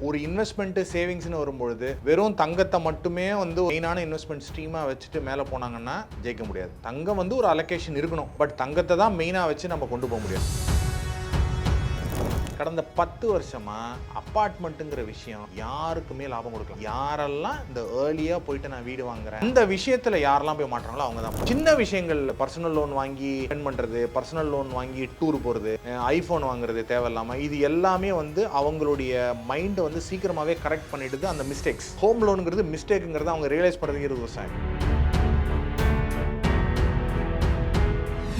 ஒரு இன்வெஸ்ட்மெண்ட் சேவிங்ஸ்னு வரும்பொழுது வெறும் தங்கத்தை மட்டுமே வந்து மெயினான இன்வெஸ்ட்மெண்ட் ஸ்ட்ரீமா வச்சுட்டு மேலே போனாங்கன்னா ஜெயிக்க முடியாது. தங்கம் வந்து ஒரு அலோகேஷன் இருக்கணும், பட் தங்கத்தை தான் மெயினாக வச்சு நம்ம கொண்டு போக முடியாது. கடந்த 10 வருஷமா அப்பார்ட்மெண்ட்டுங்கிற விஷயம் யாருக்குமே லாபம் கொடுக்கலாம். யாரெல்லாம் இந்த ஏர்லியா போயிட்டு நான் வீடு வாங்குறேன் இந்த விஷயத்துல யாரெல்லாம் போய் மாட்டாங்களோ அவங்க தான். சின்ன விஷயங்கள், பர்சனல் லோன் வாங்கி ஸ்பெண்ட் பண்றது, பர்சனல் லோன் வாங்கி டூர் போறது, ஐபோன் வாங்குறது தேவையில்லாம, இது எல்லாமே வந்து அவங்களுடைய மைண்ட் வந்து சீக்கிரமாவே கரெக்ட் பண்ணிடுது. அந்த மிஸ்டேக்ஸ், ஹோம் லோனுங்கிறது மிஸ்டேக்குங்கிறது அவங்க ரியலைஸ் பண்ணுறதுக்கு 20 வருஷம்.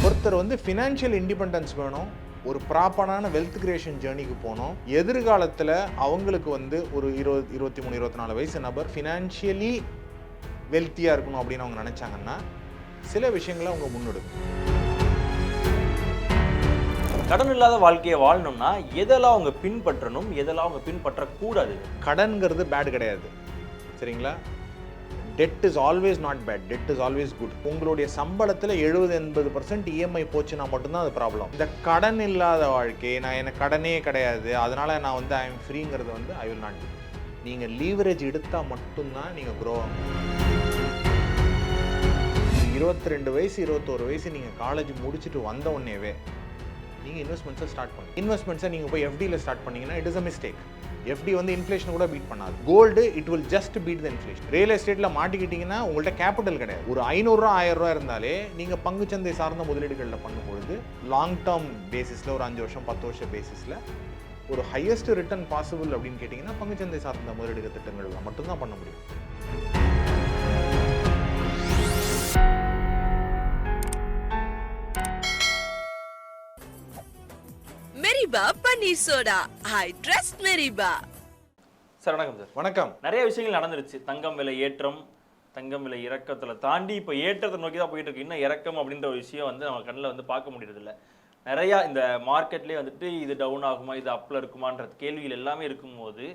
ஒருத்தர் வந்து ஃபினான்ஷியல் இண்டிபெண்டன்ஸ் வேணும், ஒரு ப்ராப்பரான வெல்த் கிரியேஷன் ஜேர்னிக்கு போனோம். எதிர்காலத்தில் அவங்களுக்கு வந்து ஒரு 23-24 வயசு நபர் ஃபினான்ஷியலி வெல்த்தியாக இருக்கணும் அப்படின்னு அவங்க நினச்சாங்கன்னா சில விஷயங்களை அவங்க முன்னெடுக்கணும். கடன் இல்லாத வாழ்க்கையை வாழணும்னா எதெல்லாம் அவங்க பின்பற்றணும், எதெல்லாம் அவங்க பின்பற்றக்கூடாது? கடன்கிறது பேட் கிடையாது, சரிங்களா? Debt is always not bad, debt is always good. உங்களுடைய சம்பளத்தில் 70-80% இஎம்ஐ போச்சுன்னா மட்டும்தான் அது ப்ராப்ளம். இந்த கடன் இல்லாத வாழ்க்கை, நான் எனக்கு கடனே கிடையாது அதனால் நான் வந்து ஐ எம் ஃப்ரீங்கிறது வந்து ஐ வில் நாட். நீங்கள் லீவரேஜ் எடுத்தால் மட்டும்தான் நீங்கள் க்ரோ ஆகும். 22 வயசு 21 வயசு நீங்கள் காலேஜ் முடிச்சுட்டு வந்த உடனேவே நீங்கள் இன்வெஸ்ட்மெண்ட்ஸை ஸ்டார்ட் பண்ணுங்க. இன்வெஸ்ட்மெண்ட்ஸை நீங்கள் போய் எஃப்டியில் ஸ்டார்ட் பண்ணிங்கன்னா it is a mistake. FD வந்து இன்ஃப்ளேஷன் கூட பீட் பண்ணாது. Gold it will just beat the inflation. Real எஸ்டேட்டில் மாட்டிக்கிட்டிங்கன்னா உங்கள்கிட்ட கேபிட்டல் கிடையாது. ஒரு 500 ரூபா 1000 ரூபா இருந்தாலே நீங்கள் பங்குச்சந்தை சார்ந்த முதலீடுகளில் பண்ணும்பொழுது லாங் டேர்ம் பேசிஸில் ஒரு 5 வருஷம் 10 வருஷம் பேசிஸில் ஒரு ஹையஸ்ட் ரிட்டர்ன் பாசிபிள் அப்படின்னு கேட்டிங்கன்னா பங்குச்சந்தை சார்ந்த முதலீடு திட்டங்களில் மட்டும்தான் பண்ண முடியும். மெரிபா பன்னீர் சோடா, ஐ ட்ரஸ்ட் மெரிபா. சார் வணக்கம். சார் வணக்கம். நிறைய விஷயங்கள் நடந்துருச்சு. தங்கம் விலை ஏற்றம், தங்கம் விலை இறக்கத்தில் தாண்டி இப்போ ஏற்றத்தை நோக்கி தான் போயிட்டு இருக்கு. இன்னும் இறக்கம் அப்படின்ற ஒரு விஷயம் வந்து நம்ம கண்ணில் வந்து பார்க்க முடியறதில்ல. நிறையா இந்த மார்க்கெட்லேயே வந்துட்டு இது டவுன் ஆகுமா, இது அப்பில் இருக்குமான்ற கேள்விகள் எல்லாமே இருக்கும்போது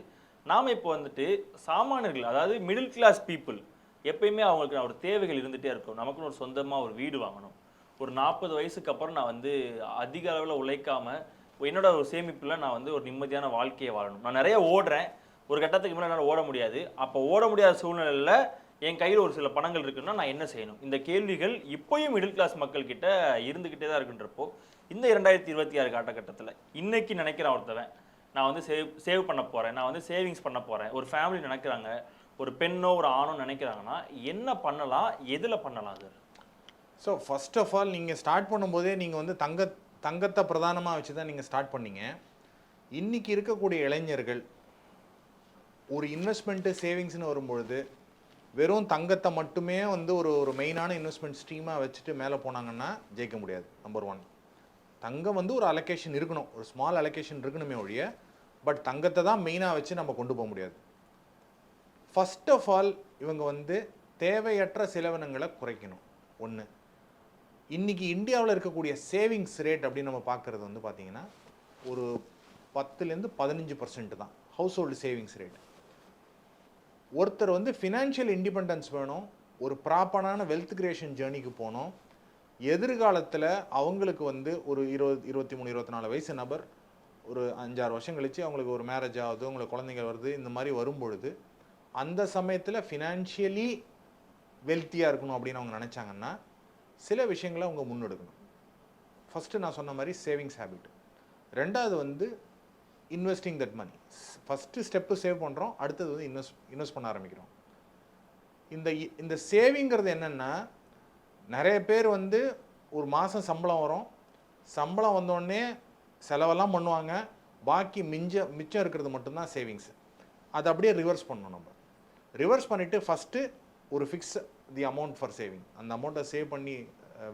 நாம் இப்போ வந்துட்டு சாமானியர்கள், அதாவது மிடில் கிளாஸ் பீப்புள், எப்பயுமே அவங்களுக்கு ஒரு தேவைகள் இருந்துகிட்டே இருக்கும். நமக்குன்னு ஒரு சொந்தமாக ஒரு வீடு வாங்கணும், ஒரு 40 வயசுக்கு அப்புறம் நான் வந்து அதிக அளவில் உழைக்காமல் என்னோட ஒரு சேமிப்பில் நான் வந்து ஒரு நிம்மதியான வாழ்க்கையை வாழணும். நான் நிறைய ஓடுறேன், ஒரு கட்டத்துக்கு மேலே என்னால் ஓட முடியாது. அப்போ ஓட முடியாத சூழ்நிலையில் என் கையில் ஒரு சில பணங்கள் இருக்குன்னா நான் என்ன செய்யணும்? இந்த கேள்விகள் இப்போயும் மிடில் கிளாஸ் மக்கள் கிட்ட இருந்துக்கிட்டே தான் இருக்குன்றப்போ இந்த 2026 காலகட்டத்தில் இன்னைக்கு நினைக்கிறேன் ஒருத்தவன் நான் வந்து சேவ் பண்ண போகிறேன், நான் வந்து சேவிங்ஸ் பண்ண போகிறேன், ஒரு ஃபேமிலி நினைக்கிறாங்க, ஒரு பெண்ணோ ஒரு ஆணோ நினைக்கிறாங்கன்னா என்ன பண்ணலாம், எதில் பண்ணலாம் sir? So first of all நீங்கள் ஸ்டார்ட் பண்ணும்போதே நீங்கள் வந்து தங்கத்தை பிரதானமாக வச்சு தான் நீங்கள் ஸ்டார்ட் பண்ணீங்க. இன்றைக்கி இருக்கக்கூடிய இளைஞர்கள் ஒரு இன்வெஸ்ட்மெண்ட்டு சேவிங்ஸ்னு வரும்பொழுது வெறும் தங்கத்தை மட்டுமே வந்து ஒரு மெயினான இன்வெஸ்ட்மெண்ட் ஸ்ட்ரீமாக வச்சுட்டு மேலே போனாங்கன்னா ஜெயிக்க முடியாது. நம்பர் 1, தங்கம் வந்து ஒரு அலோகேஷன் இருக்கணும், ஒரு ஸ்மால் அலோகேஷன் இருக்கணுமே ஒழிய, பட் தங்கத்தை தான் மெயினாக வச்சு நம்ம கொண்டு போக முடியாது. ஃபர்ஸ்ட் ஆஃப் ஆல் இவங்க வந்து தேவையற்ற செலவினங்களை குறைக்கணும். 1, இன்றைக்கி இந்தியாவில் இருக்கக்கூடிய சேவிங்ஸ் ரேட் அப்படின்னு நம்ம பார்க்குறது வந்து பார்த்திங்கன்னா ஒரு 10-15% தான் ஹவுஸ் ஹோல்டு சேவிங்ஸ் ரேட். ஒருத்தர் வந்து ஃபினான்ஷியல் இண்டிபெண்டன்ஸ் வேணும், ஒரு ப்ராப்பரான வெல்த் கிரியேஷன் ஜேர்னிக்கு போகணும். எதிர்காலத்தில் அவங்களுக்கு வந்து ஒரு 23-24 வயசு நபர் ஒரு 5-6 வருஷம் கழித்து அவங்களுக்கு ஒரு மேரேஜ் ஆகுது, அவங்களுக்கு குழந்தைங்க வருது, இந்த மாதிரி வரும்பொழுது அந்த சமயத்தில் ஃபினான்ஷியலி வெல்த்தியாக இருக்கணும் அப்படின்னு அவங்க நினச்சாங்கன்னா சில விஷயங்களை அவங்க முன்னெடுக்கணும். ஃபஸ்ட்டு நான் சொன்ன மாதிரி சேவிங்ஸ் ஹேபிட். 2வது வந்து investing that money. First step save பண்ணுறோம், அடுத்தது வந்து இன்வெஸ்ட் பண்ண ஆரம்பிக்கிறோம். இந்த சேவிங்கிறது என்னென்னா, நிறைய பேர் வந்து ஒரு மாதம் சம்பளம் வரும், சம்பளம் வந்தோடனே செலவெல்லாம் பண்ணுவாங்க, பாக்கி மிச்சம் இருக்கிறது மட்டும்தான் சேவிங்ஸ். அதை அப்படியே ரிவர்ஸ் பண்ணணும். நம்ம ரிவர்ஸ் பண்ணிவிட்டு ஃபஸ்ட்டு ஒரு fix the amount for saving, அந்த அமௌண்ட்டை சேவ் பண்ணி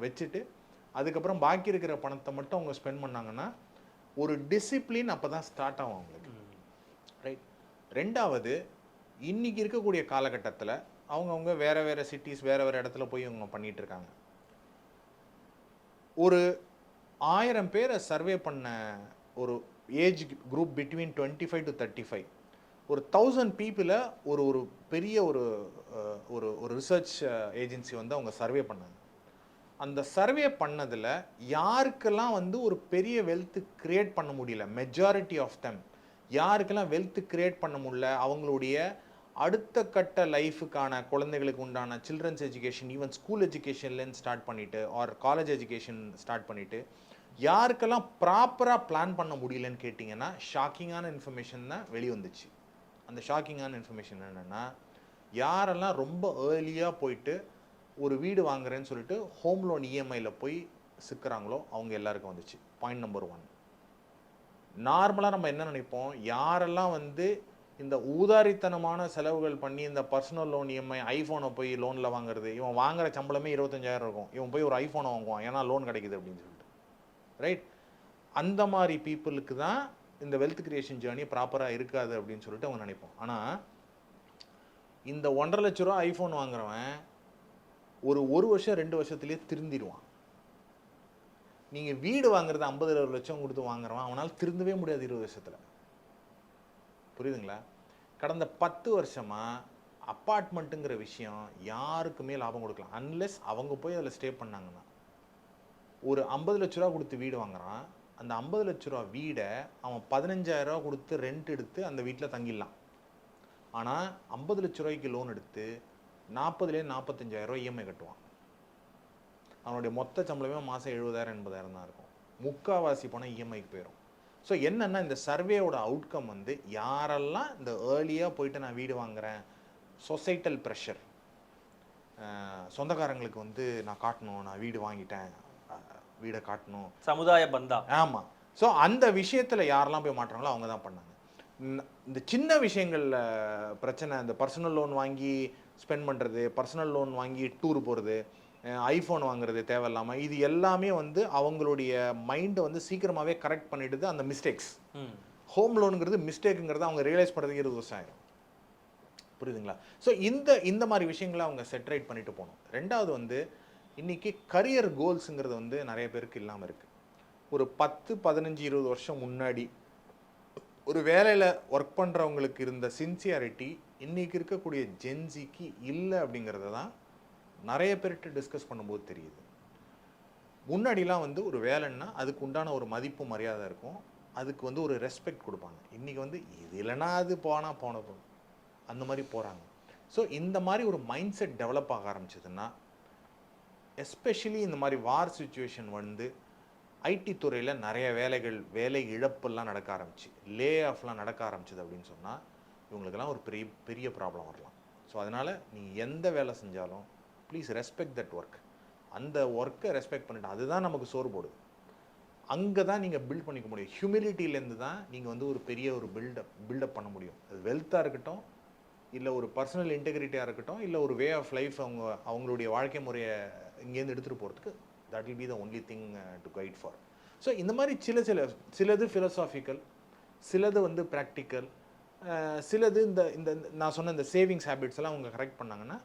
வச்சுட்டு அதுக்கப்புறம் பாக்கி இருக்கிற பணத்தை மட்டும் அவங்க ஸ்பெண்ட் பண்ணாங்கன்னா ஒரு டிசிப்ளின் அப்போ தான் ஸ்டார்ட் ஆகும் அவங்களுக்கு, ரைட்? 2வது, இன்றைக்கி இருக்கக்கூடிய காலகட்டத்தில் அவங்கவுங்க வேறு சிட்டிஸ் வேறு இடத்துல போய் அவங்க பண்ணிகிட்டு இருக்காங்க. ஒரு 1000 பேரை சர்வே பண்ண ஒரு ஏஜ் குரூப் பிட்வீன் 25 to 35, ஒரு 1000 பீப்புளை ஒரு பெரிய ஒரு ரிசர்ச் ஏஜென்சி வந்து அவங்க சர்வே பண்ணாங்க. அந்த சர்வே பண்ணதில் யாருக்கெல்லாம் வந்து ஒரு பெரிய வெல்த் கிரியேட் பண்ண முடியல, மெஜாரிட்டி ஆஃப் தெம் யாருக்கெல்லாம் வெல்த் கிரியேட் பண்ண முடியல, அவங்களுடைய அடுத்த கட்ட லைஃபுக்கான குழந்தைகளுக்கு உண்டான சில்ட்ரன்ஸ் எஜுகேஷன், ஈவன் ஸ்கூல் எஜுகேஷன்லேருந்து ஸ்டார்ட் பண்ணிவிட்டு ஆர் காலேஜ் எஜுகேஷன் ஸ்டார்ட் பண்ணிவிட்டு யாருக்கெல்லாம் ப்ராப்பராக பிளான் பண்ண முடியலன்னு கேட்டிங்கன்னா ஷாக்கிங்கான இன்ஃபர்மேஷன் தான் வெளிவந்துச்சு. அந்த ஷாக்கிங்கான இன்ஃபர்மேஷன் என்னென்னா, யாரெல்லாம் ரொம்ப ஏர்லியாக போயிட்டு ஒரு வீடு வாங்குறேன்னு சொல்லிட்டு ஹோம் லோன் இஎம்ஐயில் போய் சிக்கிறாங்களோ அவங்க எல்லாருக்கும் வந்துச்சு. Point number 1. நார்மலாக நம்ம என்ன நினைப்போம், யாரெல்லாம் வந்து இந்த ஊதாரித்தனமான செலவுகள் பண்ணி இந்த பர்சனல் லோன் இஎம்ஐ ஐஃபோனை போய் லோனில் வாங்குறது, இவன் வாங்குற சம்பளமே 25,000 இருக்கும், இவன் போய் ஒரு ஐஃபோனை வாங்குவான் ஏன்னா லோன் கிடைக்குது அப்படின்னு சொல்லிட்டு, ரைட்? அந்த மாதிரி பீப்புளுக்கு தான் இந்த வெல்த் கிரியேஷன் ஜேர்னி ப்ராப்பராக இருக்காது அப்படின்னு சொல்லிட்டு அவங்க நினைப்போம். ஆனால் இந்த 1.5 லட்ச ரூபா ஐஃபோன் வாங்குறவன் ஒரு வருஷம் 2 வருஷத்துலேயே திருந்திடுவான். நீங்கள் வீடு வாங்குறது 50-60 லட்சம் கொடுத்து வாங்குறவன் அவனால் திருந்தவே முடியாது 20 வருஷத்தில். புரியுதுங்களா? கடந்த 10 வருஷமாக அப்பார்ட்மெண்ட்டுங்கிற விஷயம் யாருக்குமே லாபம் கொடுக்கலாம், அன்லெஸ் அவங்க போய் அதில் ஸ்டே பண்ணாங்கன்னா. ஒரு 50 லட்ச ரூபா கொடுத்து வீடு வாங்குறான், அந்த 50 லட்ச ரூபா வீடை அவன் 15,000 ரூபா கொடுத்து ரெண்ட் எடுத்து அந்த வீட்டில் தங்கிடலாம். ஆனால் 50 லட்ச ரூபாய்க்கு லோன் எடுத்து 40,000 45,000 ரூபா இஎம்ஐ கட்டுவான். அவனுடைய மொத்த சம்பளமே மாதம் 70,000 80,000 தான் இருக்கும். முக்கால்வாசி போனால் இஎம்ஐக்கு போயிடும். ஸோ என்னென்னா, இந்த சர்வேயோட அவுட்கம் வந்து யாரெல்லாம் இந்த ஏர்லியாக போயிட்டு நான் வீடு வாங்குறேன், சொசைட்டல் ப்ரெஷர், சொந்தக்காரங்களுக்கு வந்து நான் காட்டணும், நான் வீடு வாங்கிட்டேன், வீடை காட்டணும், சமுதாய பந்தா. ஆமாம். ஸோ அந்த விஷயத்தில் யாரெல்லாம் போய் மாட்டுறாங்களோ அவங்க தான் பண்ணாங்க. இந்த சின்ன விஷயங்களில் பிரச்சனை, இந்த பர்சனல் லோன் வாங்கி ஸ்பெண்ட் பண்ணுறது, பர்சனல் லோன் வாங்கி டூர் போகிறது, ஐஃபோன் வாங்குறது தேவையில்லாமல், இது எல்லாமே வந்து அவங்களுடைய மைண்டை வந்து சீக்கிரமாகவே கரெக்ட் பண்ணிடுது அந்த மிஸ்டேக்ஸ். ஹோம் லோனுங்கிறது மிஸ்டேக்குங்கிறது அவங்க ரியலைஸ் பண்ணுறதுக்கு 20 வருஷம் ஆயிடும். புரியுதுங்களா? ஸோ இந்த மாதிரி விஷயங்களை அவங்க செட்ரைட் பண்ணிட்டு போகணும். ரெண்டாவது வந்து இன்றைக்கி கரியர் கோல்ஸுங்கிறது வந்து நிறைய பேருக்கு இல்லாமல் இருக்குது. ஒரு 10 15 20 வருஷம் முன்னாடி ஒரு வேலையில் ஒர்க் பண்ணுறவங்களுக்கு இருந்த சின்சியாரிட்டி இன்றைக்கி இருக்கக்கூடிய ஜென்சிக்கு இல்லை அப்படிங்கிறத தான் நிறைய பேர்கிட்ட டிஸ்கஸ் பண்ணும்போது தெரியுது. முன்னாடிலாம் வந்து ஒரு வேலைன்னா அதுக்கு உண்டான ஒரு மதிப்பு மரியாதை இருக்கும், அதுக்கு வந்து ஒரு ரெஸ்பெக்ட் கொடுப்பாங்க. இன்றைக்கி வந்து இது இல்லைன்னா அது போனால் போகும், அந்த மாதிரி போகிறாங்க. ஸோ இந்த மாதிரி ஒரு மைண்ட் செட் டெவலப் ஆக ஆரம்பிச்சதுன்னா, எஸ்பெஷலி இந்த மாதிரி வார் சுச்சுவேஷன் வந்து ஐடி துறையில் நிறைய வேலை இழப்பெல்லாம் நடக்க ஆரம்பிச்சு, லே ஆஃப்லாம் நடக்க ஆரம்பிச்சது அப்படின்னு சொன்னால் இவங்களுக்கெல்லாம் ஒரு பெரிய ப்ராப்ளம் வரலாம். ஸோ அதனால் நீங்கள் எந்த வேலை செஞ்சாலும் ப்ளீஸ் ரெஸ்பெக்ட் தட் ஒர்க். அந்த ஒர்க்கை ரெஸ்பெக்ட் பண்ணிட்டு அதுதான் நமக்கு சோறு போடுது. அங்கே தான் நீங்கள் பில்ட் பண்ணிக்க முடியும். ஹியூமிலிட்டியிலேருந்து தான் நீங்கள் வந்து ஒரு பெரிய ஒரு பில்டப் பண்ண முடியும். அது வெல்த்தாக இருக்கட்டும், இல்லை ஒரு பர்சனல் இன்டெகிரிட்டியாக இருக்கட்டும், இல்லை ஒரு வே ஆஃப் லைஃப் அவங்களுடைய வாழ்க்கை முறையை இங்கேருந்து எடுத்துகிட்டு போகிறதுக்கு that will be the only thing to guide for. So இந்த மாதிரி சிலது ஃபிலசாஃபிக்கல், சிலது வந்து ப்ராக்டிக்கல், சிலது இந்த நான் சொன்ன இந்த சேவிங்ஸ் ஹேபிட்ஸ் எல்லாம் அவங்க கரெக்ட் பண்ணாங்கன்னா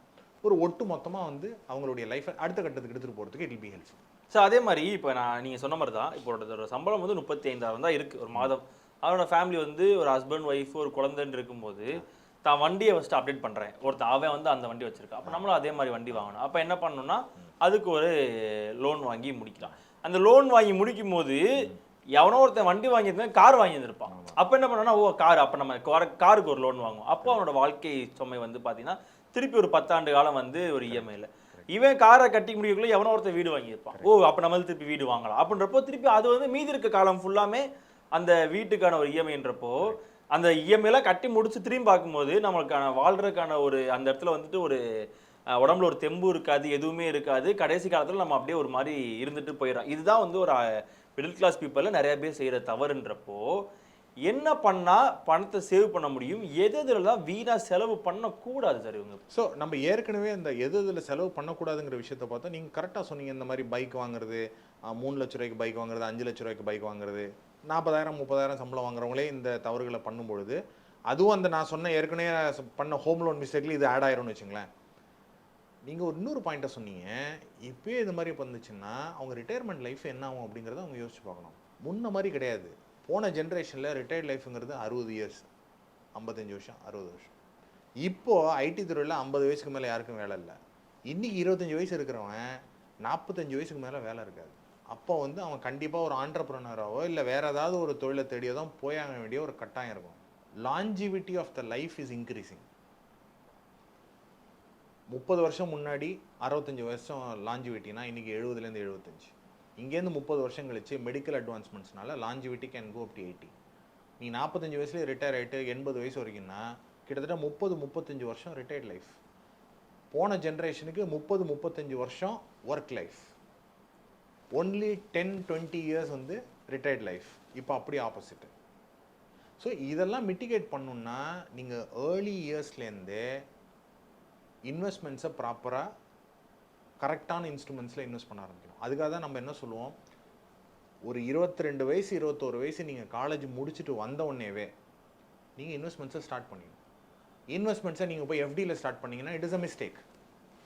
ஒரு ஒட்டு மொத்தமாக வந்து அவங்களுடைய லைஃப்பை அடுத்த கட்டத்துக்கு எடுத்துகிட்டு போகிறதுக்கு it will be helpful. So அதே மாதிரி இப்போ நீங்கள் சொன்ன மாதிரி தான், இப்போ ஒரு சம்பளம் வந்து 35,000 தான் இருக்குது ஒரு மாதம். அவனோட ஃபேமிலி வந்து ஒரு ஹஸ்பண்ட் ஒய்ஃப் ஒரு குழந்தைன்னு இருக்கும்போது தான் வண்டியை ஃபஸ்ட்டு அப்டேட் பண்ணுறேன். அவன் வந்து அந்த வண்டி வச்சுருக்கான், அப்போ நம்மளும் அதே மாதிரி வண்டி வாங்கணும். அப்போ என்ன பண்ணணும்னா அதுக்கு ஒரு லோன் வாங்கி முடிக்கலாம். அந்த லோன் வாங்கி முடிக்கும் போது எவனோ ஒருத்தன் வண்டி வாங்கியிருந்தேன், கார் வாங்கியிருந்திருப்பான். அப்போ என்ன பண்ணோன்னா கார், அப்போ நம்ம காருக்கு ஒரு லோன் வாங்குவோம். அப்போ அவனோட வாழ்க்கை சுமை வந்து பார்த்தீங்கன்னா திருப்பி ஒரு 10 ஆண்டு காலம் வந்து ஒரு இஎம்ஐயில். இவன் காரை கட்டி முடிக்கக்குள்ள எவனோ ஒருத்தர் வீடு வாங்கியிருப்பான். அப்போ நம்மளும் திருப்பி வீடு வாங்கலாம் அப்படின்றப்போ திருப்பி அது வந்து மீதி இருக்க காலம் ஃபுல்லாமே அந்த வீட்டுக்கான ஒரு இஎம்ஐன்றப்போ அந்த இஎம்ஐலாம் கட்டி முடிச்சு திரும்பி பார்க்கும்போது நம்மளுக்கான வாழ்றதுக்கான ஒரு அந்த இடத்துல வந்துட்டு ஒரு உடம்புல ஒரு தெம்பு இருக்காது, எதுவுமே இருக்காது. கடைசி காலத்தில் நம்ம அப்படியே ஒரு மாதிரி இருந்துட்டு போயிடறோம். இதுதான் வந்து ஒரு மிடில் கிளாஸ் பீப்புளில் நிறைய பேர் செய்கிற தவறுன்றப்போ என்ன பண்ணால் பணத்தை சேவ் பண்ண முடியும், எது இதில் தான் வீணாக செலவு பண்ணக்கூடாது சார் இவங்க? ஸோ நம்ம ஏற்கனவே இந்த இதில் செலவு பண்ணக்கூடாதுங்கிற விஷயத்தை பார்த்தா நீங்கள் கரெக்டாக சொன்னீங்க. இந்த மாதிரி பைக் வாங்குறது, 3 லட்ச ரூபாய்க்கு பைக் வாங்குறது, 5 லட்ச ரூபாய்க்கு பைக் வாங்குறது, 40,000 30,000 சம்பளம் வாங்குறவங்களே இந்த தவறுகளை பண்ணும்பொழுது அதுவும் அந்த நான் சொன்ன ஏற்கனவே பண்ண ஹோம் லோன் மிஸ்டேக்கில் இது ஆட் ஆயிரும்னு வச்சுங்களேன். நீங்கள் ஒரு இன்னொரு பாயிண்ட்டை சொன்னீங்க, இப்போயே இது மாதிரி வந்துச்சுன்னா அவங்க ரிட்டையர்மெண்ட் லைஃப் என்ன ஆகும் அப்படிங்கிறத அவங்க யோசிச்சு பார்க்கணும். முன்ன மாதிரி கிடையாது. போன ஜென்ரேஷனில் ரிட்டையர்ட் லைஃப்ங்கிறது 60 இயர்ஸ், 55 வருஷம் 60 வருஷம். இப்போது ஐடி துறையில் 50 வயசுக்கு மேலே யாருக்கும் வேலை இல்லை. இன்றைக்கி 25 வயசு இருக்கிறவன் 45 வயசுக்கு மேலே வேலை இருக்காது. அப்போ வந்து அவன் கண்டிப்பாக ஒரு ஆண்டர்பிரனராவோ இல்லை வேற ஏதாவது ஒரு தொழிலை தேடியோ தான் போயாக வேண்டிய ஒரு கட்டாயம் இருக்கும். Longevity of the life is increasing. 30 வருஷம் முன்னாடி 65 வருஷம் லாஞ்சிவிட்டினா இன்னைக்கு 70லேருந்து 75. இங்கேருந்து 30 வருஷம் கழிச்சு மெடிக்கல் அட்வான்ஸ்மெண்ட்ஸ்னால longevity can go up to 80. நீ 45 வயசுலேயே ரிட்டையர் ஆகிட்டு 80 வயசு வரைக்கும்னா கிட்டத்தட்ட 30-35 வருஷம் ரிட்டையர்ட் லைஃப். போன ஜென்ரேஷனுக்கு 30-35 வருஷம் ஒர்க் லைஃப். ஒன்லி 10-20 இயர்ஸ் வந்து ரிட்டையர்ட் லைஃப். இப்போ அப்படி ஆப்போசிட். ஸோ இதெல்லாம் மிட்டிகேட் பண்ணணுன்னா நீங்கள் ஏர்லி இயர்ஸ்லேருந்தே இன்வெஸ்ட்மெண்ட்ஸை ப்ராப்பராக கரெக்டான இன்ஸ்ட்ருமெண்ட்ஸில் இன்வெஸ்ட் பண்ண ஆரம்பிக்கணும். அதுக்காக தான் நம்ம என்ன சொல்லுவோம், ஒரு 22 வயசு 21 வயசு நீங்கள் காலேஜ் முடிச்சுட்டு வந்த உடனேவே நீங்கள் இன்வெஸ்ட்மெண்ட்ஸை ஸ்டார்ட் பண்ணிடணும். இன்வெஸ்ட்மெண்ட்ஸை நீங்கள் போய் எஃப்டியில் ஸ்டார்ட் பண்ணிங்கன்னா it is a mistake.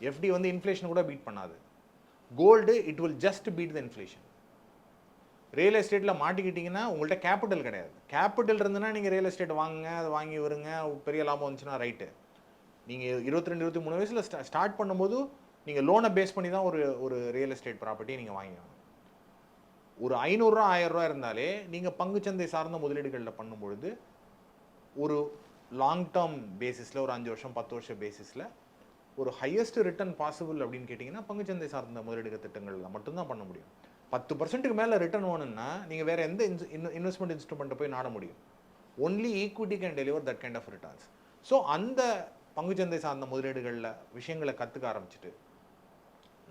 FD வந்து இன்ஃப்ளேஷன் கூட பீட் பண்ணாது. Gold it will just beat the inflation. Real எஸ்டேட்டில் மாட்டிக்கிட்டிங்கன்னா உங்கள்கிட்ட கேபிட்டல் கிடையாது. கேபிட்டல் இருந்துன்னா நீங்கள் ரியல் எஸ்டேட் வாங்குங்க, அதை வாங்கி வருங்க, பெரிய லாபம் வந்துச்சுன்னா ரைட்டு. நீங்கள் 22-23 வயசில் ஸ்டார்ட் பண்ணும்போது நீங்கள் லோனை பேஸ் பண்ணி தான் ஒரு ரியல் எஸ்டேட் ப்ராப்பர்ட்டியை நீங்கள் வாங்கிக்கணும். ஒரு 500 ரூபா 1000 ரூபா இருந்தாலே நீங்கள் பங்குச்சந்தை சார்ந்த முதலீடுகளில் பண்ணும்பொழுது ஒரு லாங் டேர்ம் பேசிஸில் ஒரு 5 வருஷம் 10 வருஷம் பேசிஸில் ஒரு ஹையஸ்ட் ரிட்டர்ன் பாசிபிள் அப்படின்னு கேட்டிங்கன்னா பங்குச்சந்தை சார்ந்த முதலீடு திட்டங்களில் மட்டும்தான் பண்ண முடியும். 10% மேலே ரிட்டர்ன் வேணும்னா நீங்கள் வேறு எந்த இன்வெஸ்ட்மெண்ட் இன்ஸ்ட்ருமெண்ட்டை போய் நாட முடியும். Only equity can deliver that kind of returns. So அந்த பங்குச்சந்தை சார்ந்த முதலீடுகளில் விஷயங்களை கற்றுக்க ஆரம்பிச்சுட்டு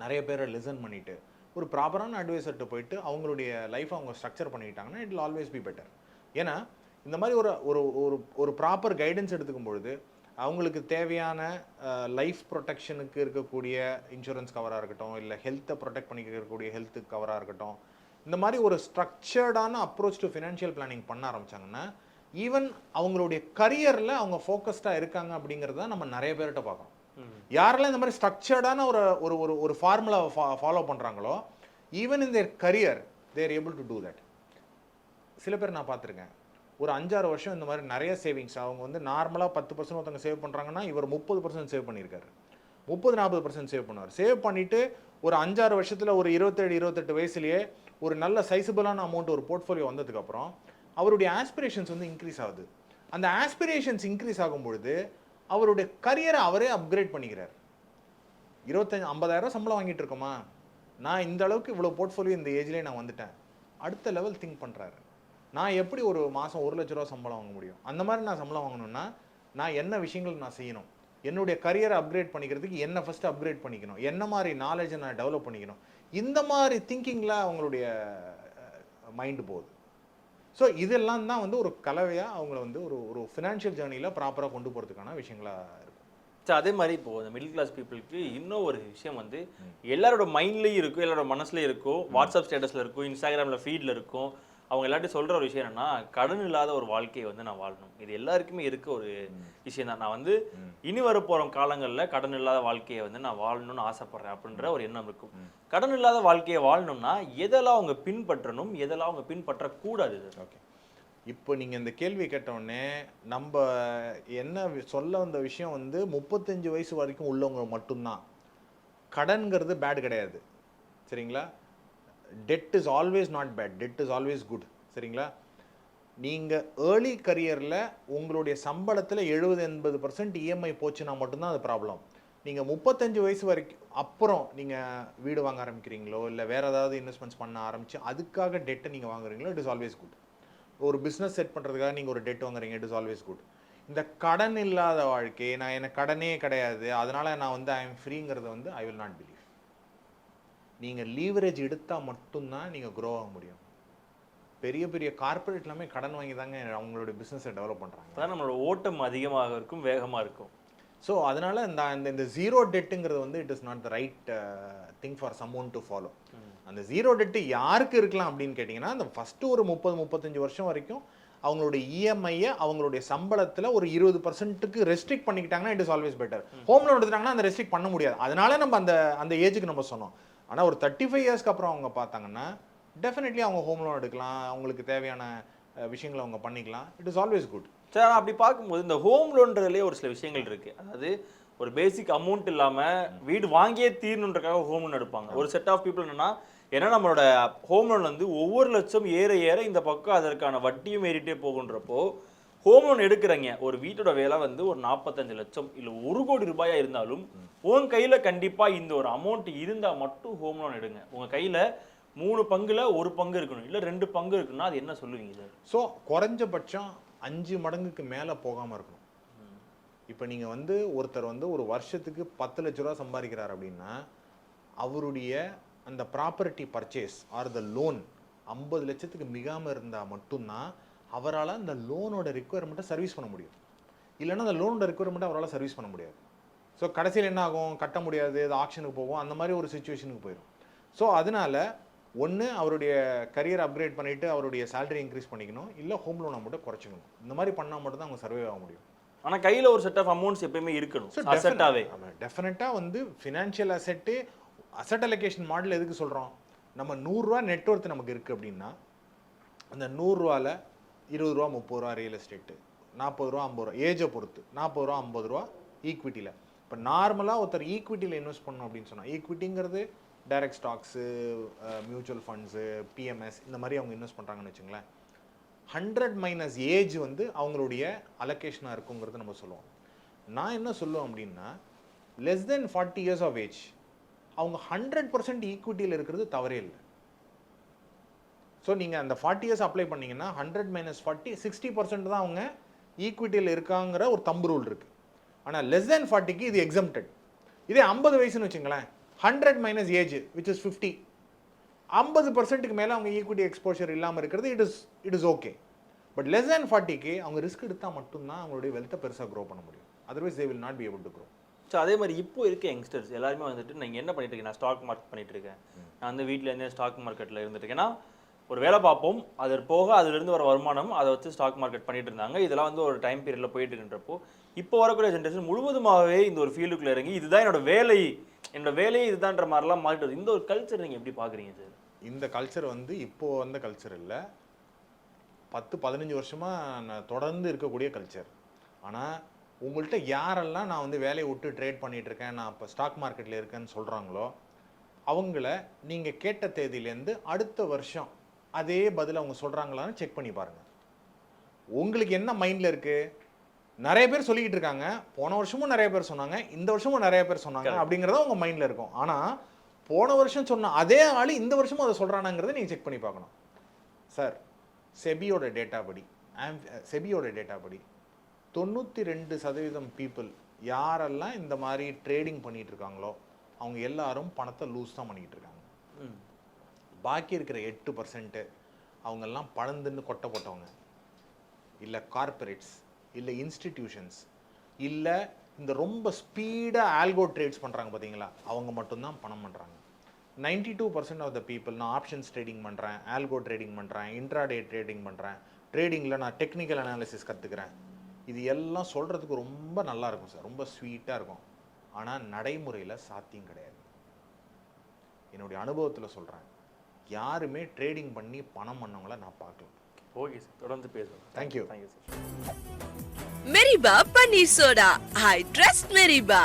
நிறைய பேரை லிசன் பண்ணிவிட்டு ஒரு ப்ராப்பரான அட்வைசர்கிட்ட போயிட்டு அவங்களுடைய லைஃப்பை அவங்க ஸ்ட்ரக்சர் பண்ணிக்கிட்டாங்கன்னா it will always be better. ஏன்னா இந்த மாதிரி ஒரு ப்ராப்பர் கைடன்ஸ் எடுத்துக்கும் பொழுது அவங்களுக்கு தேவையான லைஃப் ப்ரொடெக்ஷனுக்கு இருக்கக்கூடிய இன்சூரன்ஸ் கவராக இருக்கட்டும், இல்லை ஹெல்த்தை ப்ரொடெக்ட் பண்ணிக்கக்கூடிய ஹெல்த்து கவராக இருக்கட்டும், இந்த மாதிரி ஒரு ஸ்ட்ரக்சர்டான அப்ரோச் டு ஃபினான்ஷியல் பிளானிங் பண்ண ஆரம்பித்தாங்கன்னா ஈவன் அவங்களுடைய கரியரில் அவங்க ஃபோக்கஸ்டாக இருக்காங்க அப்படிங்கிறத நம்ம நிறைய பேர்கிட்ட பார்க்குறோம். யாரெல்லாம் இந்த மாதிரி ஸ்ட்ரக்சர்டான ஒரு ஃபார்முலா ஃபாலோ பண்ணுறாங்களோ even in their career they're able to do that. சில பேர் நான் பார்த்துருக்கேன், ஒரு 5-6 வருஷம் இந்த மாதிரி நிறைய சேவிங்ஸ். அவங்க வந்து நார்மலாக 10% ஒருத்தவங்க சேவ் பண்ணுறாங்கன்னா இவர் 30% சேவ் பண்ணியிருக்காரு, 30-40% சேவ் பண்ணுவார். சேவ் பண்ணிவிட்டு ஒரு 5-6 வருஷத்தில் ஒரு 27-28 வயசுலேயே ஒரு நல்ல சைஸபிளான அமௌண்ட் ஒரு போர்ட்ஃபோலியோ வந்ததுக்கப்புறம் அவருடைய ஆஸ்பிரேஷன்ஸ் வந்து இன்க்ரீஸ் ஆகுது. அந்த ஆஸ்பிரேஷன்ஸ் இன்க்ரீஸ் ஆகும்பொழுது அவருடைய கரியரை அவரே அப்கிரேட் பண்ணிக்கிறார். 25-50,000 சம்பளம் வாங்கிட்டு இருக்கோமா, நான் இந்த அளவுக்கு இவ்வளோ போர்ட்ஃபோலியோ இந்த ஏஜ்லேயே நான் வந்துட்டேன், அடுத்த லெவல் திங்க் பண்ணுறாரு. நான் எப்படி ஒரு மாதம் 1 லட்ச ரூபா சம்பளம் வாங்க முடியும்? அந்த மாதிரி நான் சம்பளம் வாங்கணும்னா நான் என்ன விஷயங்கள் நான் செய்யணும், என்னுடைய கரியரை அப்கிரேட் பண்ணிக்கிறதுக்கு என்ன ஃபஸ்ட்டு அப்கிரேட் பண்ணிக்கணும், என்ன மாதிரி நாலேஜை நான் டெவலப் பண்ணிக்கணும், இந்த மாதிரி திங்கிங்கில் அவங்களுடைய மைண்டு போகுது. ஸோ இதெல்லாம் தான் வந்து ஒரு கலவையாக அவங்கள வந்து ஒரு ஃபினான்ஷியல் ஜேர்னியில் ப்ராப்பராக கொண்டு போகிறதுக்கான விஷயங்களாக இருக்கும். சார் அதே மாதிரி இப்போ இந்த மிடில் கிளாஸ் பீப்புளுக்கு இன்னும் ஒரு விஷயம் வந்து எல்லாரோட மைண்ட்லேயும் இருக்கும், எல்லாரோட மனசுலேயும் இருக்கும், வாட்ஸ்அப் ஸ்டேட்டஸில் இருக்கும், இன்ஸ்டாகிராமில் ஃபீடில் இருக்கும். அவங்க எல்லாத்தையும் சொல்கிற ஒரு விஷயம் என்னன்னா, கடன் இல்லாத ஒரு வாழ்க்கையை வந்து நான் வாழணும். இது எல்லாருக்குமே இருக்க ஒரு விஷயம் தான். நான் வந்து இனி வரப்போகிற காலங்களில் கடன் இல்லாத வாழ்க்கையை வந்து நான் வாழணும்னு ஆசைப்பட்றேன் அப்படின்ற ஒரு எண்ணம் இருக்கும். கடன் இல்லாத வாழ்க்கையை வாழணும்னா எதெல்லாம் அவங்க பின்பற்றணும், எதெல்லாம் அவங்க பின்பற்றக்கூடாது? ஓகே, இப்போ நீங்கள் இந்த கேள்வி கேட்டவுடனே நம்ம என்ன சொல்ல வந்த விஷயம் வந்து 35 வயசு வரைக்கும் உள்ளவங்க மட்டும்தான். கடன்கிறது பேட் கிடையாது, சரிங்களா? Debt is always not bad, debt is always good, சரிங்களா? நீங்கள் ஏர்லி கரியரில் உங்களுடைய சம்பளத்தில் 70-80% இஎம்ஐ போச்சுன்னா மட்டும்தான் அது ப்ராப்ளம். நீங்கள் 35 வயசு வரைக்கும் அப்புறம் நீங்கள் வீடு வாங்க ஆரம்பிக்கிறீங்களோ இல்லை வேறு ஏதாவது இன்வெஸ்ட்மெண்ட்ஸ் பண்ண ஆரம்பித்து அதுக்காக டெட்டை நீங்கள் வாங்குறீங்களோ இட் இஸ் ஆல்வேஸ் குட். ஒரு பிஸ்னஸ் செட் பண்ணுறதுக்காக நீங்கள் ஒரு டெட் வாங்குறீங்க, இட் இஸ் ஆல்வேஸ் குட். இந்த கடன் இல்லாத வாழ்க்கை, நான் எனக்கு கடனே கிடையாது அதனால் நான் வந்து ஐ எம் ஃப்ரீங்கிறத வந்து ஐ வில் நாட் பிலீவ். நீங்கள் லீவரேஜ் எடுத்தால் மட்டும்தான் நீங்கள் க்ரோ ஆக முடியும். பெரிய பெரிய கார்பரேட் எல்லாமே கடன் வாங்கி தாங்க அவங்களுடைய பிஸ்னஸை டெவலப் பண்ணுறாங்க. அதான் நம்மளோட ஓட்டம் அதிகமாக இருக்கும், வேகமாக இருக்கும். ஸோ அதனால் இந்த ஜீரோ டெட்டுங்கிறது வந்து it is not the right thing for someone to follow. அந்த ஜீரோ டெட்டு யாருக்கு இருக்கலாம் அப்படின்னு கேட்டிங்கன்னா, அந்த ஃபஸ்ட்டு ஒரு 30-35 வருஷம் வரைக்கும் அவங்களுடைய இஎம்ஐயை அவங்களுடைய சம்பளத்தில் ஒரு 20%க்கு ரெஸ்ட்ரிக்ட் பண்ணிக்கிட்டாங்கன்னா it is always better. Home loan எடுத்துட்டாங்கன்னா அந்த ரெஸ்ட்ரிக்ட் பண்ண முடியாது, அதனால நம்ம அந்த ஏஜுக்கு நம்ம சொன்னோம். ஆனால் ஒரு 35 இயர்ஸ்க்கு அப்புறம் அவங்க பார்த்தாங்கன்னா டெஃபினெட்லி அவங்க ஹோம் லோன் எடுக்கலாம், அவங்களுக்கு தேவையான விஷயங்களை அவங்க பண்ணிக்கலாம். It is always good. Sir அப்படி பார்க்கும்போது இந்த ஹோம் லோன்றதுலேயே ஒரு சில விஷயங்கள் இருக்குது. அதாவது ஒரு பேசிக் அமௌண்ட் இல்லாமல் வீடு வாங்கியே தீரணுன்றக்காக ஹோம் லோன் எடுப்பாங்க. ஒரு செட் ஆஃப் பீப்புள் என்னன்னா ஏன்னா நம்மளோட ஹோம் லோன் வந்து ஒவ்வொரு லட்சம் ஏற ஏற இந்த பக்கம் அதற்கான வட்டியும் ஏறிட்டே போகுன்றப்போ ஹோம் லோன் எடுக்கிறீங்க, ஒரு வீட்டோட விலை வந்து ஒரு 45 லட்சம் இல்லை 1 கோடி ரூபாயா இருந்தாலும் உன் கையில கண்டிப்பா இந்த ஒரு அமௌண்ட் இருந்தா மட்டும் ஹோம் லோன் எடுங்க. உங்க கையில 3 பங்குல 1 பங்கு இருக்கணும், இல்ல 2 பங்கு இருக்குன்னா அது என்ன சொல்லுவீங்க சார்? ஸோ குறைஞ்சபட்சம் 5 மடங்குக்கு மேலே போகாமல் இருக்கணும். இப்போ நீங்கள் வந்து ஒருத்தர் வந்து ஒரு வருஷத்துக்கு 10 லட்ச ரூபா சம்பாதிக்கிறார் அப்படின்னா அவருடைய அந்த ப்ராப்பர்ட்டி பர்ச்சேஸ் ஆர் த லோன் 50 லட்சத்துக்கு மிகாமல் இருந்தால் மட்டும்தான் அவரால் அந்த லோனோட ரிக்குவயர்மெண்ட்டை சர்வீஸ் பண்ண முடியும். இல்லைன்னா அந்த லோனோட ரிக்குவயர்மெண்ட்டை அவரால் சர்வீஸ் பண்ண முடியாது. ஸோ கடைசியில் என்ன ஆகும், கட்ட முடியாது, அது ஆக்ஷனுக்கு போகும், அந்த மாதிரி ஒரு சுச்சுவேஷனுக்கு போயிடும். ஸோ அதனால ஒன்று அவருடைய கரியர் அப்கிரேட் பண்ணிவிட்டு அவருடைய சேலரி இன்க்ரீஸ் பண்ணிக்கணும், இல்லை ஹோம் லோனை மட்டும் குறைச்சிக்கணும். இந்த மாதிரி பண்ணால் மட்டும் தான் அவங்க சர்வே ஆக முடியும். ஆனால் கையில் ஒரு செட் ஆஃப் அமௌண்ட்ஸ் எப்பயுமே இருக்கணும். அசெட்டாவே டெஃபினட்டாக வந்து financial asset asset allocation model எதுக்கு சொல்கிறோம், நம்ம 100 ரூபா நெட்ஒர்த் நமக்கு இருக்குது அப்படின்னா அந்த 100 ரூபாவில் 20 ரூபா 30 ரூபா ரியல் எஸ்டேட்டு, 40 ரூபா 50 ரூபா ஏஜை பொறுத்து, 40 ரூபா 50 ரூபா ஈக்விட்டியில். இப்போ நார்மலாக ஒருத்தர் ஈக்விட்டியில் இன்வெஸ்ட் பண்ணணும் அப்படின்னு சொன்னால், ஈக்விட்டிங்கிறது direct stocks, mutual funds, PMS, இந்த மாதிரி அவங்க இன்வெஸ்ட் பண்ணுறாங்கன்னு வச்சுங்களேன். 100 மைனஸ் ஏஜ் வந்து அவங்களுடைய அலோகேஷனாக இருக்குங்கிறது நம்ம சொல்லுவோம். நான் என்ன சொல்லுவேன் அப்படின்னா, less than 40 years of age அவங்க 100% ஈக்விட்டியில் இருக்கிறது தவறே இல்லை. ஸோ நீங்கள் அந்த 40 இயர்ஸ் அப்ளை பண்ணிங்கன்னா 100 மைனஸ் 40 60% தான் அவங்க ஈக்விட்டியில் இருக்காங்கிற ஒரு தம்பு ரூல் இருக்குது. ஆனால் லெஸ் தென் 40க்கு இது எக்ஸம்டட். இதே 50 வயசுன்னு வச்சுங்களேன், 100 மைனஸ் ஏஜ் விச் இஸ் 50, 50%க்கு மேலே அவங்க ஈக்விட்டி எக்ஸ்போஷர் இல்லாமல் இருக்கிறது it is okay. But less than 40க்கு அவங்க ரிஸ்க் எடுத்தால் மட்டும்தான் அவங்களுடைய வெல்த்தை பெருசாக க்ரோ பண்ண முடியும். Otherwise they will not be able to grow. So அதே மாதிரி இப்போ இருக்க யங்ஸ்டர்ஸ் எல்லாருமே வந்துட்டு நீங்கள் என்ன பண்ணிட்டு இருக்கீங்க, நான் ஸ்டாக் மார்க்கெட் பண்ணிட்டு இருக்கேன், நான் வந்து வீட்டிலேருந்தே ஸ்டாக் மார்க்கெட்டில் இருந்துட்டு இருக்கேன்னா ஒரு வேலை பார்ப்போம், அது போக அதுலேருந்து வர வருமானம் அதை வச்சு ஸ்டாக் மார்க்கெட் பண்ணிட்டு இருந்தாங்க. இதெல்லாம் வந்து ஒரு டைம் பீரியடில் போயிட்டு இருக்கின்றப்போ இப்போ வரக்கூடிய ஜென்ரேஷன் முழுவதுமாகவே இந்த ஒரு ஃபீல்டுக்குள்ளே இறங்கி இதுதான் என்னோட வேலையே இதுதான்ற மாதிரிலாம் மாறிட்டு இந்த ஒரு கல்ச்சர் நீங்கள் எப்படி பார்க்குறீங்க சார்? இந்த கல்ச்சர் வந்து இப்போ வந்த கல்ச்சர் இல்லை, 10-15 வருஷமாக தொடர்ந்து இருக்கக்கூடிய கல்ச்சர். ஆனால் உங்கள்கிட்ட யாரெல்லாம் நான் வந்து வேலையை விட்டு ட்ரேட் பண்ணிட்டு இருக்கேன், நான் இப்போ ஸ்டாக் மார்க்கெட்டில் இருக்கேன்னு சொல்கிறாங்களோ அவங்கள நீங்கள் கேட்ட தேதியிலேருந்து அடுத்த வருஷம் அதே பதில் அவங்க சொல்கிறாங்களான்னு செக் பண்ணி பாருங்கள். உங்களுக்கு என்ன மைண்டில் இருக்குது, நிறைய பேர் சொல்லிக்கிட்டு இருக்காங்க, போன வருஷமும் நிறைய பேர் சொன்னாங்க, இந்த வருஷமும் நிறைய பேர் சொன்னாங்க அப்படிங்கிறத உங்கள் மைண்டில் இருக்கும். ஆனால் போன வருஷம் சொன்ன அதே ஆள் இந்த வருஷமும் அதை சொல்கிறானாங்கிறத நீங்கள் செக் பண்ணி பார்க்கணும். சார், செபியோட டேட்டா படி 92% பீப்புள் யாரெல்லாம் இந்த மாதிரி ட்ரேடிங் பண்ணிகிட்டு இருக்காங்களோ அவங்க எல்லாரும் பணத்தை லூஸ் தான் பண்ணிக்கிட்டு இருக்காங்க. பாக்கி இருக்கிற 8% அவங்கெல்லாம் பழந்துன்னு கொட்டை போட்டவங்க, இல்லை கார்பரேட்ஸ், இல்லை இன்ஸ்டிடியூஷன்ஸ், இல்லை இந்த ரொம்ப ஸ்பீடாக ஆல்கோ ட்ரேட்ஸ் பண்ணுறாங்க பார்த்தீங்களா, அவங்க மட்டும்தான் பணம் பண்ணுறாங்க. 92% ஆஃப் த பீப்புள் நான் ஆப்ஷன்ஸ் ட்ரேடிங் பண்ணுறேன், ஆல்கோ ட்ரேடிங் பண்ணுறேன், இன்ட்ராடே ட்ரேடிங் பண்ணுறேன், ட்ரேடிங்கில் நான் டெக்னிக்கல் அனாலிசிஸ் கற்றுக்கிறேன், இது எல்லாம் சொல்கிறதுக்கு ரொம்ப நல்லா இருக்கும் சார், ரொம்ப ஸ்வீட்டாக இருக்கும். ஆனால் நடைமுறையில் சாத்தியம் கிடையாது. என்னுடைய அனுபவத்தில் சொல்கிறேன், யாருமே ட்ரேடிங் பண்ணி பணம் பண்ணவங்கள நான் பார்க்கல. ஓகே சார், தொடர்ந்து பேசுவோம். Thank you. Thank you sir. Meriba Paneer Soda. I trust Meriba.